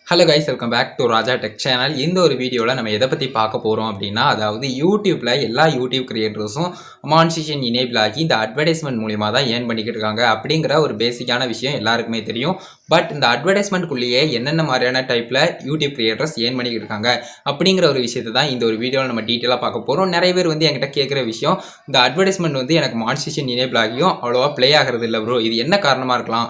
Hello guys, welcome back to Raja tech channel. இந்த ஒரு வீடியோவில் நம்ம எதை பற்றி பார்க்க போகிறோம் அப்படின்னா, அதாவது யூடியூப்பில் எல்லா யூடியூப் கிரியேட்டர்ஸும் மானிட்டைசேஷன் எனேபிள் ஆகி இந்த அட்வர்டைஸ்மெண்ட் மூலியமாக தான் ஏர்ன் பண்ணிக்கிட்டு இருக்காங்க அப்படிங்கிற ஒரு பேசிக்கான விஷயம் எல்லாருக்குமே தெரியும். பட் இந்த அட்வர்டைஸ்மெண்ட்குள்ளேயே என்னென்ன மாதிரியான டைப்பில் யூடியூப் கிரியேட்டர்ஸ் ஏர்ன் பண்ணிக்கிட்டு இருக்காங்க அப்படிங்கிற ஒரு விஷயத்தை தான் இந்த ஒரு வீடியோவில் நம்ம டீட்டெயிலாக பார்க்க போகிறோம். நிறைய பேர் என்கிட்ட கேட்குற விஷயம், இந்த அட்வர்டைஸ்மெண்ட் எனக்கு மானிட்டைசேஷன் எனேபிள் ஆகியும் அவ்வளோவா ப்ளே ஆகிறது இல்லை ப்ரோ, இது என்ன காரணமாக இருக்கலாம்?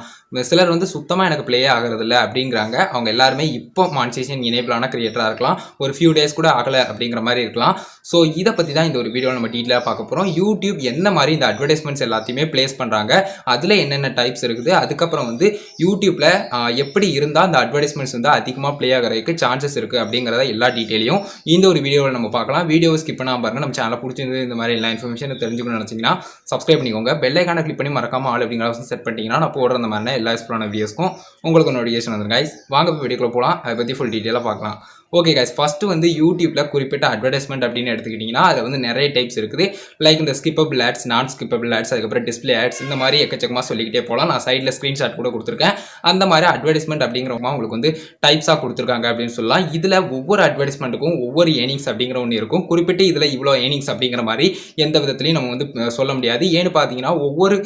சிலர் சுத்தமாக எனக்கு ப்ளே ஆகிறது இல்லை அப்படிங்கிறாங்க. அவங்க எல்லாருமே இப்போ மானிட்டைசேஷன் எனேபிளான கிரியேட்டராக இருக்கலாம், ஒரு ஃபியூ டேஸ் கூட ஆகலை அப்படிங்கிற மாதிரி இருக்கலாம். ஸோ இதை பற்றி தான் இந்த ஒரு வீடியோவில் நம்ம டீட்டெயிலாக பார்க்க போகிறோம். யூடியூப் என்ன மாதிரி இந்த அட்வர்டைஸ்மெண்ட்ஸ் எல்லாத்தையுமே பிளேஸ் பண்ணுறாங்க, அதில் என்னென்ன டைப்ஸ் இருக்குது, அதுக்கப்புறம் யூடியூப்பில் எப்படி இருந்தால் அந்த அட்வர்டைஸ்மெண்ட்ஸ் அதிகமாக ப்ளே ஆகிறதுக்கு சான்சஸ் இருக்குது அப்படிங்கிறத எல்லா டீட்டெயிலையும் இந்த ஒரு வீடியோவில் நம்ம பார்க்கலாம். வீடியோவை ஸ்கிப் பண்ணாமல் பாருங்கள். நம்ம சேனலை பிடிச்சிருந்து இந்த மாதிரி எல்லா இன்ஃபர்மேஷன் தெரிஞ்சுக்கணும்னு நினச்சிங்கன்னா சப்ஸ்கிரைப் பண்ணிக்கோங்க. பெல் ஐகானை கிளிக் பண்ணி மறக்காமல் ஆல் அப்படிங்கிற ஆப்ஷன் செட் பண்ணிட்டீங்கன்னா நான் போடுற அந்த மாதிரி எல்லா யூஸ்ஃபுல்லான வீடியோஸ்க்கும் உங்களுக்கு நோட்டிஃபிகேஷன் வந்துடும். கைஸ், வாங்க வீடியோக்குள்ள போகலாம். அதை பற்றி ஃபுல் டீட்டெயிலாக பார்க்கலாம். ஓகே கைஸ், ஃபஸ்ட்டு யூடியூப்பில் குறிப்பிட்ட அட்வர்டைஸ்மெண்ட் அப்படின்னு எடுத்துக்கிட்டிங்கன்னா அதில் நிறைய டைப்ஸ் இருக்குது. லைக் இந்த ஸ்கிப்பபிள் ஆட்ஸ், நான் ஸ்கிப்பபிள் ஆட்ஸ், அதுக்கப்புறம் டிஸ்பிளே ஆட்ஸ், இந்த மாதிரி எக்கச்சக்கமாக சொல்லிக்கிட்டே போகலாம். நான் சைடில் ஸ்க்ரீன்ஷாட் கூட கொடுத்துருக்கேன். அந்த மாதிரி அட்வர்டைஸ்மெண்ட் அப்படிங்கிறவங்க உங்களுக்கு டைப்ஸாக கொடுத்துருக்காங்க அப்படின்னு சொல்லலாம். இதில் ஒவ்வொரு அட்வர்டைஸ்மெண்ட்டுக்கும் ஒவ்வொரு ஏர்னிங்ஸ் அப்படிங்கிற ஒன்று இருக்கும். குறிப்பிட்டு இதில் இவ்வளோ ஏர்னிங்ஸ் அப்படிங்கிற மாதிரி எந்த விதத்துலையும் நம்ம சொல்ல முடியாது. ஏன்னு பார்த்தீங்கன்னா ஒவ்வொரு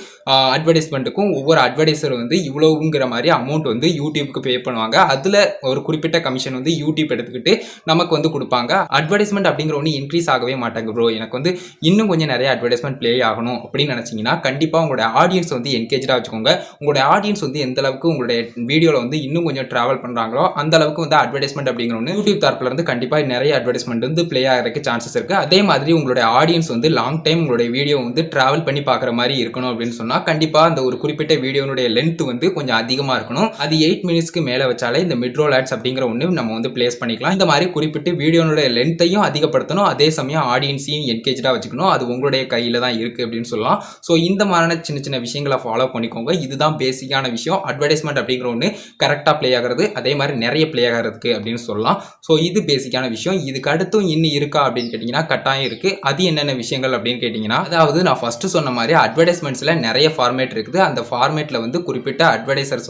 அட்வர்டைஸ்மெண்ட்டுக்கும் ஒவ்வொரு அட்வர்டைசர் இவ்வளோங்கிற மாதிரி அமௌண்ட் யூடியூப்க்கு பே பண்ணுவாங்க. அதில் ஒரு குறிப்பிட்ட கமிஷன் யூடியூப் எடுத்துக்கிட்டு நமக்கு கொடுப்பாங்க. அட்வர்டைஸ்மெண்ட் அப்படிங்கிற ஒன்று இன்க்ரீஸ் ஆகவே மாட்டாங்க ப்ரோ, எனக்கு இன்னும் கொஞ்சம் நிறைய அட்வர்டைஸ்மெண்ட் ப்ளே ஆகணும் அப்படின்னு நினச்சிங்கன்னா கண்டிப்பாக உங்களோட ஆடியன்ஸ் என்கேஜாக வச்சுக்கோங்க. உங்களோட ஆடியன்ஸ் எந்த அளவுக்கு உங்களுடைய வீடியோவில் இன்னும் கொஞ்சம் ட்ராவல் பண்ணுறாங்களோ அந்த அளவுக்கு அட்வர்டைஸ்மெண்ட் அப்படிங்கிற ஒன்று யூடியூப் தரப்புல இருந்து கண்டிப்பாக நிறைய அட்வர்டைஸ்மெண்ட் ப்ளே ஆகிறதுக்கு சான்சஸ் இருக்குது. அதே மாதிரி உங்களுடைய ஆடியன்ஸ் லாங் டைம் உங்களுடைய வீடியோ ட்ராவல் பண்ணி பார்க்குற மாதிரி இருக்கணும் அப்படின்னு சொன்னால் கண்டிப்பாக அந்த ஒரு குறிப்பிட்ட வீடியோனுடைய லென்த் கொஞ்சம் அதிகமாக இருக்கணும். அது 8 மினிட்ஸ்க்கு மேலே வச்சாலே இந்த மிட்ரோல் ஆட்ஸ் அப்படிங்கிற ஒன்று நம்ம பிளேஸ் பண்ணிக்கலாம். இந்த மாதிரி குறிப்பிட்டு வீடியோனுடைய லென்த்தையும் அதிகப்படுத்தணும், அதே சமயம் ஆடியன்ஸையும் என்கேஜாக வச்சுக்கணும். அது உங்களுடைய கையில் தான் இருக்குது அப்படின்னு சொல்லலாம். ஸோ இந்த மாதிரியான சின்ன சின்ன விஷயங்களை ஃபாலோ பண்ணிக்கோங்க. இதுதான் பேசிக்கான விஷயம். அட்வர்டைஸ்மெண்ட் அப்படிங்கிற ஒன்று கரெக்டாக ப்ளே ஆகிறது, அதே மாதிரி நிறைய ப்ளே ஆகிறதுக்கு அப்படின்னு சொல்லலாம். ஸோ இது பேசிக்கான விஷயம். இதுக்கு அடுத்தும் இன்னும் இருக்கா அப்படின்னு கேட்டிங்கன்னா கட்டாயம் இருக்குது. அது என்னென்ன விஷயங்கள் அப்படின்னு கேட்டிங்கன்னா, அதாவது நான் ஃபஸ்ட்டு சொன்ன மாதிரி அட்வர்டைஸ்மெண்ட்ஸில் நிறைய ஃபார்மேட் இருக்குது. அந்த ஃபார்மேட்டில் குறிப்பிட்ட அட்வர்டைசர்ஸ்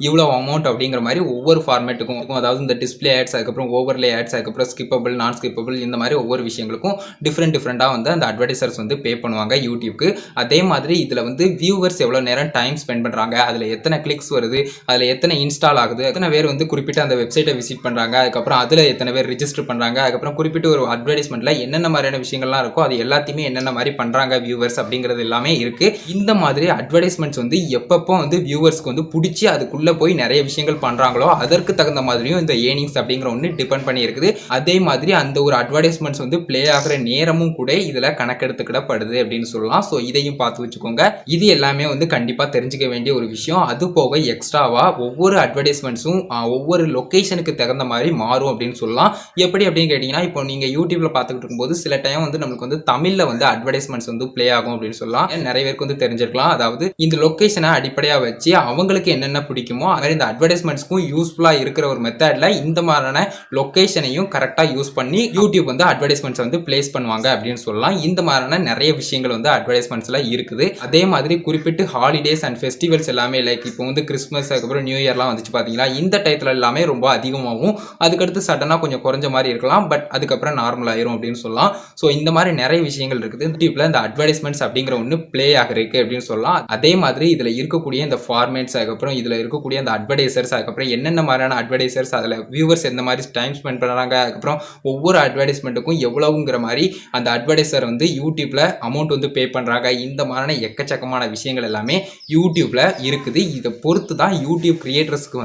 இவ்வளோ அமௌண்ட் அப்படிங்கிற மாதிரி ஒவ்வொரு ஃபார்மேட்டுக்கும், அதாவது இந்த டிஸ்பிளே ஆட்ஸ், அதுக்கப்புறம் ஓவர்லே ஆட்ஸ், அதுக்கப்புறம் ஸ்கிப்பபிள், நான் ஸ்கிப்பபிள், இந்த மாதிரி ஒவ்வொரு விஷயங்களுக்கும் டிஃப்ரெண்ட்டாக அந்த அட்வர்டைசர்ஸ் பே பண்ணுவாங்க யூடியூப்க்கு. அதே மாதிரி இதில் வியூவர்ஸ் எவ்வளோ நேரம் டைம் ஸ்பெண்ட் பண்ணுறாங்க, அதில் எத்தனை கிளிக்ஸ் வருது, அதில் எத்தனை இன்ஸ்டால் ஆகுது, எத்தனை பேர் குறிப்பிட்ட அந்த வெப்சைட்டை விசிட் பண்ணுறாங்க, அதுக்கப்புறம் அதில் எத்தனை பேர் ரிஜிஸ்டர் பண்ணுறாங்க, அதுக்கப்புறம் குறிப்பிட்ட ஒரு அட்வர்டைஸ்மெண்ட்டில் என்னென்ன மாதிரியான விஷயங்கள்லாம் இருக்கோ அது எல்லாத்தையுமே என்னென்ன மாதிரி பண்ணுறாங்க வியூவர்ஸ் அப்படிங்கிறது எல்லாமே இருக்குது. இந்த மாதிரி அட்வர்டைஸ்மெண்ட்ஸ் எப்பப்போ வியூவர்ஸ்க்கு பிடிச்சி அதுக்குள்ளே போய் நிறைய விஷயங்கள் பண்ணுறாங்களோ அதற்கு தகுந்த மாதிரியும் இந்த ஏர்னிங்ஸ் அப்படிங்கிற ஒன்று டிபெண்ட் பண்ணி இருக்குது. அதே மாதிரி அந்த ஒரு அட்வர்டைஸ்மெண்ட்ஸ் ப்ளே ஆகிற நேரமும் கூட இதில் கணக்கெடுத்துக்கிடப்படுது அப்படின்னு சொல்லலாம். ஸோ இதையும் பார்த்து வச்சுக்கோங்க. இது எல்லாமே கண்டிப்பாக தெரிஞ்சுக்க வேண்டிய ஒரு விஷயம். அது போக எக்ஸ்ட்ராவாக ஒவ்வொரு அட்வர்டைஸ்மெண்ட்ஸும் ஒவ்வொரு லொக்கேஷனுக்கு தகுந்த மாதிரி மாறும் அப்படின்னு சொல்லலாம். எப்படி அப்படின்னு கேட்டிங்கன்னா, இப்போ நீங்கள் யூடியூப்பில் பார்த்துக்கிட்டு இருக்கும்போது சில டைம் நம்மளுக்கு தமிழில் அட்வர்டைஸ்மெண்ட்ஸ் ப்ளே ஆகும் அப்படின்னு சொல்லலாம். நிறைய பேருக்கு தெரிஞ்சிருக்கலாம். அதாவது இந்த லொக்கேஷனை அடிப்படையாக வச்சு அவங்களுக்கு என்னென்ன பிடிக்குமோ அது இந்த அட்வர்டைஸ்மெண்ட்ஸ்க்கும் யூஸ்ஃபுல்லாக இருக்கிற ஒரு மெத்தடில் இந்த மாதிரியான லொக்கேஷனையும் கரெக்டாக யூஸ் பண்ணி யூடியூப் அட்வர்டைஸ்மெண்ட்ஸ் பிளேஸ் பண்ணுவாங்க அப்படின்னு சொல்லலாம். இந்த மாதிரியான நிறைய விஷயங்கள் அட்வர்டைஸ்மெண்ட்ஸில் இருக்குது. அதே மாதிரி குறிப்பிட்டு ஹாலிடேஸ் அண்ட் ஃபெஸ்டிவல்ஸ் எல்லாமே, லைக் இப்போ கிறிஸ்மஸ், அதுக்கப்புறம் நியூ இயர்லாம் வந்துச்சு பார்த்தீங்களா, இந்த டயத்தில் எல்லாமே ரொம்ப அதிகமாகும். அதுக்கடுத்து சடனாக கொஞ்சம் குறைஞ்ச மாதிரி இருக்கலாம், பட் அதுக்கப்புறம் நார்மல் ஆயிரும் அப்படின்னு சொல்லலாம். ஸோ இந்த மாதிரி நிறைய விஷயங்கள் இருக்குது. யூடியூப்ல இந்த அட்வர்டைஸ்மெண்ட்ஸ் அப்படிங்கிற ஒன்று பிளே ஆகிருக்கு அப்படின்னு சொல்லலாம். அதே மாதிரி இதில் இருக்கக்கூடிய இந்த ஃபார்மேட்ஸ், அதுக்கப்புறம் இதில் இருக்கக்கூடிய அந்த அட்வர்டைசர்ஸ், அதுக்கப்புறம் என்னென்ன மாதிரியான அட்வர்டைசர்ஸ், அதில் வியூவர்ஸ் எந்த மாதிரி டைம் ஸ்பெண்ட் பண்ணுறாங்க, அதுக்கப்புறம் ஒவ்வொரு அட்வர்டைஸ்மெண்ட்டுக்கும் எவ்வளவுங்கிற மாதிரி அந்த அட்வர்டைசர் யூடியூப்ல அமௌண்ட் பே பண்ணுறாங்க. இந்த மாதிரியான எக்கச்சக்கமான விஷயங்கள் எல்லாமே யூடியூப்ல இருக்குது. இதை பொறுத்து தான் யூடியூப் கிரியேட்டர்ஸ்க்கு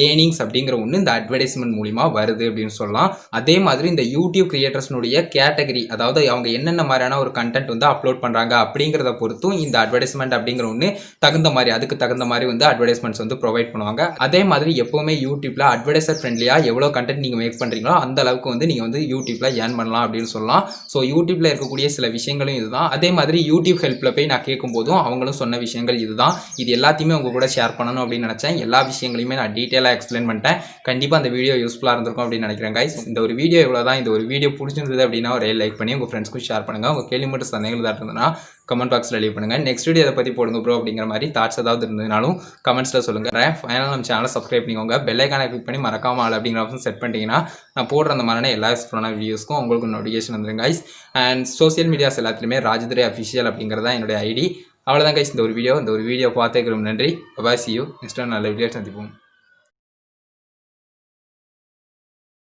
ஏர்னிங்ஸ் அப்படிங்கிற ஒன்று இந்த அட்வர்டைஸ்மெண்ட் மூலிமா வருது அப்படின்னு சொல்லலாம். அதே மாதிரி இந்த யூடியூப் கிரியேட்டர்ஸ்னுடைய கேட்டகரி, அதாவது அவங்க என்னென்ன மாதிரியான ஒரு கண்டென்ட் அப்லோட் பண்ணுறாங்க அப்படிங்கிறத பொறுத்தும் இந்த அட்வர்டைஸ்மெண்ட் அப்படிங்கிற ஒன்று தகுந்த மாதிரி, அதுக்கு தகுந்த மாதிரி அட்வர்டைஸ்மெண்ட்ஸ் ப்ரொவைட் பண்ணுவாங்க. அதே மாதிரி எப்பவுமே யூடியூப்ல அட்வர்டைசர் ஃப்ரெண்ட்லியா எவ்வளோ கண்டென்ட் நீங்கள் மேக் பண்ணுறீங்களோ அந்த அளவுக்கு நீங்கள் யூடியூப்ல ஏர்ன் பண்ணலாம் அப்படின்னு சொல்லலாம். ஸோ யூடியூப்ல இருக்கக்கூடிய சில விஷயங்களும் இதுதான். அதே மாதிரி யூடியூப் ஹெல்ப்ல போய் நான் கேட்கும் போதும் அவங்களும் சொன்ன விஷயங்கள் இதுதான். இது எல்லாத்தையுமே உங்க கூட ஷேர் பண்ணணும் அப்படின்னு நினைச்சேன். எல்லா விஷயங்களையுமே நான் டீட்டெயிலாக எக்ஸ்பிளைன் பண்ணிட்டேன். கண்டிப்பாக அந்த வீடியோ யூஸ்ஃபுல்லாக இருந்திருக்கும் அப்படின்னு நினைக்கிறேன் கைஸ். இந்த ஒரு வீடியோ இவ்வளோ தான். இந்த ஒரு வீடியோ பிடிச்சிருந்தது அப்படின்னா ஒரு லைக் பண்ணி உங்கள் ஃப்ரெண்ட்ஸ்க்கும் ஷேர் பண்ணுங்க. உங்கள் கேள்வி மட்டும் சந்தேகங்கள் தான் இருந்ததுன்னா கமெண்ட் பாக்ஸில் லீவ் பண்ணுங்கள். நெக்ஸ்ட் வீடியோ அதை பற்றி போடுங்க ப்ரோ அப்படிங்கிற மாதிரி தாட்ஸ் ஏதாவது இருந்ததுனாலும் கமெண்ட்ஸில் சொல்லுங்கள். ஃபைனலாக நம்ம சேனலை சப்ஸ்கிரைப் பண்ணிக்கோங்க. பெல் ஐக்கானை கிளிக் பண்ணி மறக்காமல் ஆல் அப்படிங்கிற ஆப்ஷன் செட் பண்ணிட்டீங்கன்னா நான் போடுற அந்த மாதிரியான எல்லா யூஸ்ஃபுல்லான வீடியோஸ்க்கும் உங்களுக்கு நோட்டிஃபிகேஷன் வந்துருங்க கைஸ். அண்ட் சோசியல் மீடியாஸ் எல்லாத்துலேயுமே ராஜதுரை அஃபிஷியல் அப்படிங்கிறதா என்னுடைய ஐடி. அவ்வளோதான் கைஸ் இந்த ஒரு வீடியோ பார்த்துக்கிறோம். நன்றி. பாய், see you. நெக்ஸ்ட் நல்ல வீடியோ சந்திப்போம்.